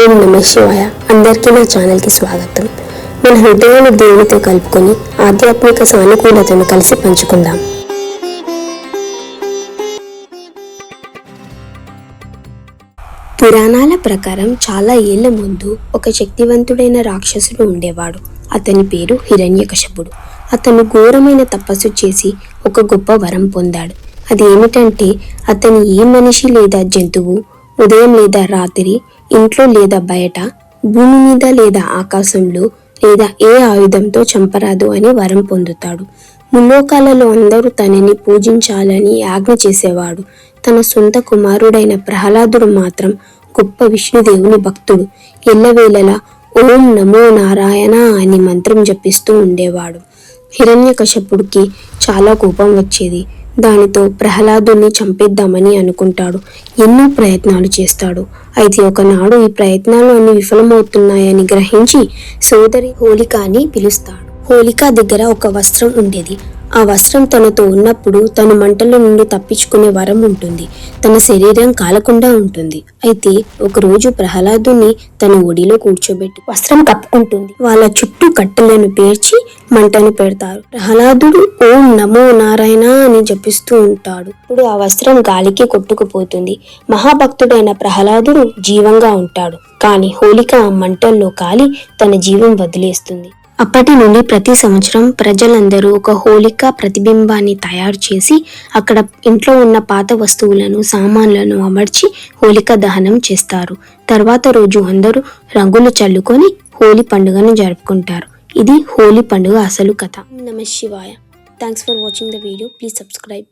ఓం నమ శివాయ. అందరికీ నా ఛానల్కి స్వాగతం. మన హృదయాన్ని దేవునితో కలుపుకొని ఆధ్యాత్మిక సానుకూలతను కలిసి పంచుకుందాం. పురాణాల ప్రకారం చాలా ఏళ్ల ముందు ఒక శక్తివంతుడైన రాక్షసుడు ఉండేవాడు. అతని పేరు హిరణ్యకశపుడు. అతను ఘోరమైన తపస్సు చేసి ఒక గొప్ప వరం పొందాడు. అది ఏమిటంటే అతని ఏ మనిషి లేదా జంతువు ఉదయం లేదా రాత్రి, ఇంట్లో లేదా బయట, భూమి మీద లేదా ఆకాశంలో లేదా ఏ ఆయుధంతో చంపరాదు అని వరం పొందుతాడు. ముల్లోకాలలో అందరూ తనని పూజించాలని ఆజ్ఞ చేసేవాడు. తన సొంత కుమారుడైన ప్రహ్లాదుడు మాత్రం గొప్ప విష్ణుదేవుని భక్తుడు. ఎల్లవేళలా ఓం నమో నారాయణ అని మంత్రం జపిస్తూ ఉండేవాడు. హిరణ్యకశపుడికి చాలా కోపం వచ్చేది. దానితో ప్రహ్లాదుని చంపేద్దామని అనుకుంటాడు. ఎన్నో ప్రయత్నాలు చేస్తాడు. అయితే ఒకనాడు ఈ ప్రయత్నాలు అన్ని విఫలమవుతున్నాయని గ్రహించి సోదరి హోలికాని పిలుస్తాడు. హోలికా దగ్గర ఒక వస్త్రం ఉండేది. ఆ వస్త్రం తనతో ఉన్నప్పుడు తను మంటల నుండి తప్పించుకునే వరం ఉంటుంది. తన శరీరం కాలకుండా ఉంటుంది. అయితే ఒకరోజు ప్రహ్లాదుని తన ఒడిలో కూర్చోబెట్టి వస్త్రం కప్పుకుంటుంది. వాళ్ళ చుట్టూ కట్టెలను పేర్చి మంటను పెడతారు. ప్రహ్లాదుడు ఓం నమో నారాయణ అని జపిస్తూ ఉంటాడు. ఇప్పుడు ఆ వస్త్రం గాలికి కొట్టుకుపోతుంది. మహాభక్తుడైన ప్రహ్లాదుడు జీవంగా ఉంటాడు. కానీ హోలిక ఆ మంటల్లో కాలి తన జీవం వదిలేస్తుంది. అప్పటి నుండి ప్రతి సంవత్సరం ప్రజలందరూ ఒక హోలికా ప్రతిబింబాన్ని తయారు చేసి అక్కడ ఇంట్లో ఉన్న పాత వస్తువులను, సామాన్లను అమర్చి హోలికా దహనం చేస్తారు. తర్వాత రోజు అందరూ రంగులు చల్లుకొని హోలీ పండుగను జరుపుకుంటారు. ఇది హోలీ పండుగ అసలు కథ. నమః శివాయ. Thanks for watching the video. Please subscribe.